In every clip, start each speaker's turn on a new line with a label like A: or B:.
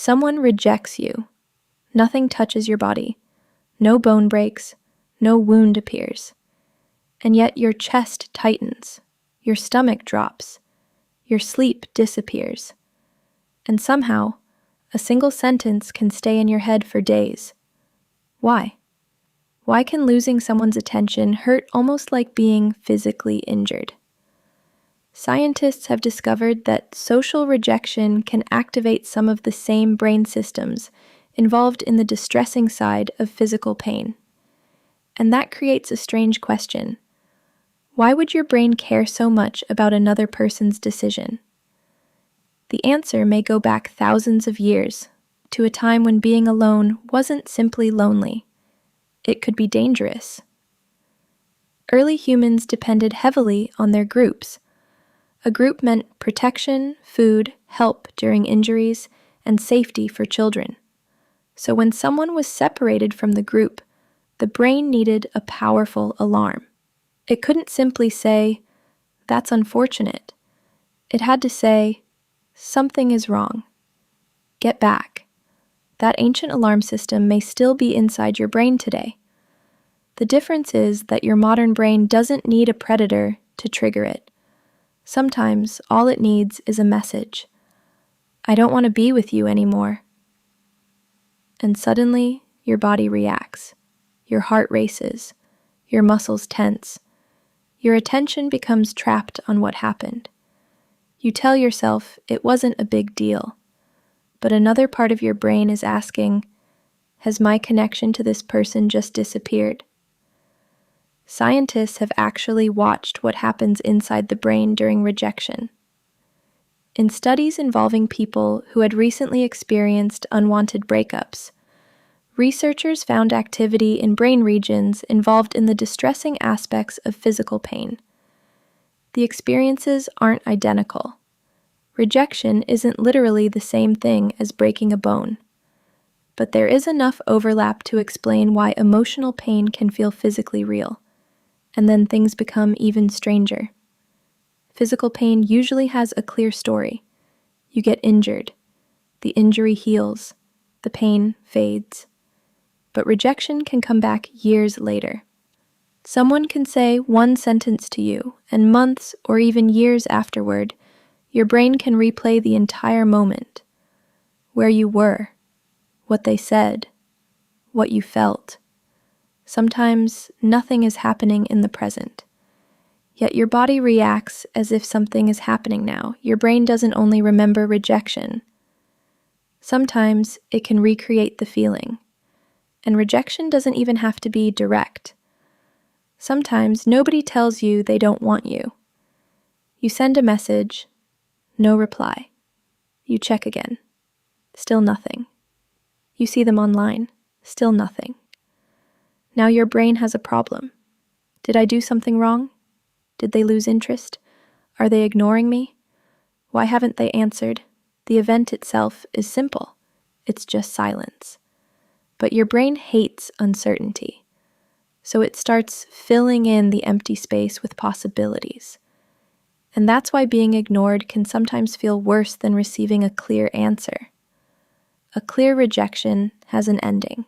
A: Someone rejects you. Nothing touches your body. No bone breaks. No wound appears. And yet your chest tightens. Your stomach drops. Your sleep disappears. And somehow, a single sentence can stay in your head for days. Why? Why can losing someone's attention hurt almost like being physically injured? Scientists have discovered that social rejection can activate some of the same brain systems involved in the distressing side of physical pain. And that creates a strange question. Why would your brain care so much about another person's decision? The answer may go back thousands of years, to a time when being alone wasn't simply lonely. It could be dangerous. Early humans depended heavily on their groups. A group meant protection, food, help during injuries, and safety for children. So when someone was separated from the group, the brain needed a powerful alarm. It couldn't simply say, "That's unfortunate." It had to say, "Something is wrong. Get back." That ancient alarm system may still be inside your brain today. The difference is that your modern brain doesn't need a predator to trigger it. Sometimes all it needs is a message. "I don't want to be with you anymore." And suddenly, your body reacts. Your heart races. Your muscles tense. Your attention becomes trapped on what happened. You tell yourself it wasn't a big deal. But another part of your brain is asking, has my connection to this person just disappeared? Scientists have actually watched what happens inside the brain during rejection. In studies involving people who had recently experienced unwanted breakups, researchers found activity in brain regions involved in the distressing aspects of physical pain. The experiences aren't identical. Rejection isn't literally the same thing as breaking a bone. But there is enough overlap to explain why emotional pain can feel physically real, and then things become even stranger. Physical pain usually has a clear story. You get injured. The injury heals. The pain fades. But rejection can come back years later. Someone can say one sentence to you, and months or even years afterward, your brain can replay the entire moment. Where you were, what they said, what you felt. Sometimes nothing is happening in the present. Yet your body reacts as if something is happening now. Your brain doesn't only remember rejection. Sometimes it can recreate the feeling. And rejection doesn't even have to be direct. Sometimes nobody tells you they don't want you. You send a message, no reply. You check again, still nothing. You see them online, still nothing. Now your brain has a problem. Did I do something wrong? Did they lose interest? Are they ignoring me? Why haven't they answered? The event itself is simple. It's just silence. But your brain hates uncertainty. So it starts filling in the empty space with possibilities. And that's why being ignored can sometimes feel worse than receiving a clear answer. A clear rejection has an ending.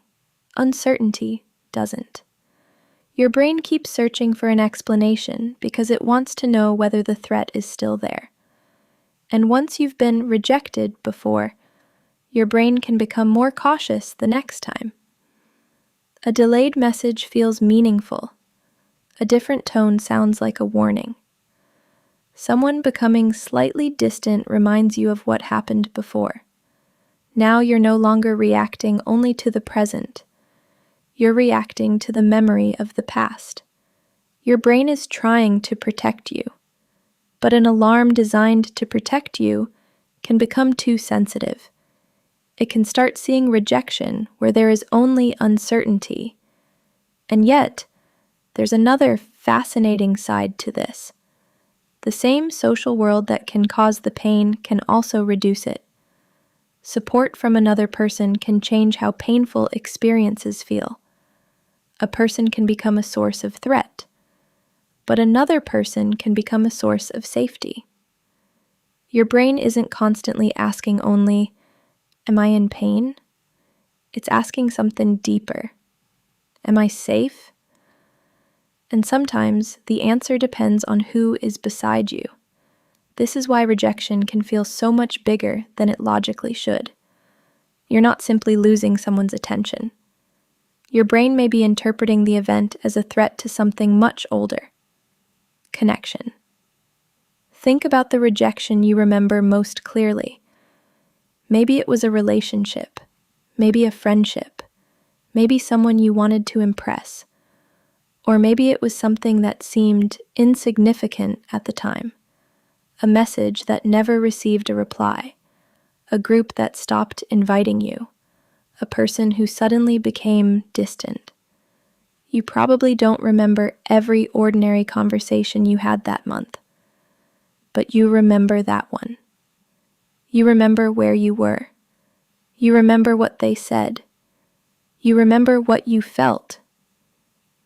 A: Uncertainty doesn't. Your brain keeps searching for an explanation because it wants to know whether the threat is still there. And once you've been rejected before, your brain can become more cautious the next time. A delayed message feels meaningful. A different tone sounds like a warning. Someone becoming slightly distant reminds you of what happened before. Now you're no longer reacting only to the present. You're reacting to the memory of the past. Your brain is trying to protect you. But an alarm designed to protect you can become too sensitive. It can start seeing rejection where there is only uncertainty. And yet, there's another fascinating side to this. The same social world that can cause the pain can also reduce it. Support from another person can change how painful experiences feel. A person can become a source of threat, but another person can become a source of safety. Your brain isn't constantly asking only, Am I in pain? It's asking something deeper. Am I safe? And sometimes the answer depends on who is beside you. This is why rejection can feel so much bigger than it logically should. You're not simply losing someone's attention. Your brain may be interpreting the event as a threat to something much older. Connection. Think about the rejection you remember most clearly. Maybe it was a relationship, maybe a friendship, maybe someone you wanted to impress, or maybe it was something that seemed insignificant at the time, a message that never received a reply, a group that stopped inviting you, a person who suddenly became distant. You probably don't remember every ordinary conversation you had that month, but you remember that one. You remember where you were. You remember what they said. You remember what you felt.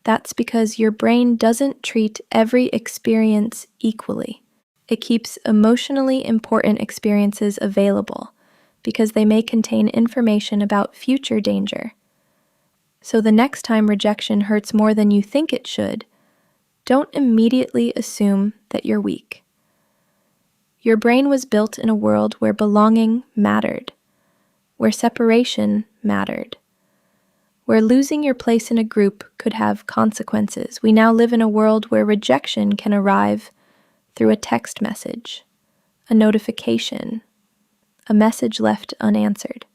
A: That's because your brain doesn't treat every experience equally. It keeps emotionally important experiences available because they may contain information about future danger. So the next time rejection hurts more than you think it should, don't immediately assume that you're weak. Your brain was built in a world where belonging mattered, where separation mattered, where losing your place in a group could have consequences. We now live in a world where rejection can arrive through a text message, a notification, a message left unanswered,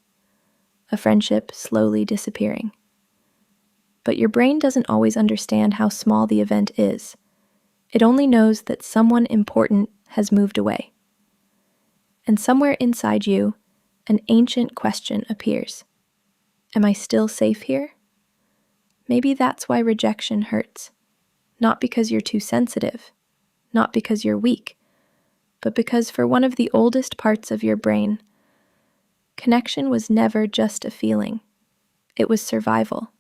A: a friendship slowly disappearing. But your brain doesn't always understand how small the event is. It only knows that someone important has moved away. And somewhere inside you, an ancient question appears. Am I still safe here? Maybe that's why rejection hurts. Not because you're too sensitive, not because you're weak, but because for one of the oldest parts of your brain, connection was never just a feeling. It was survival.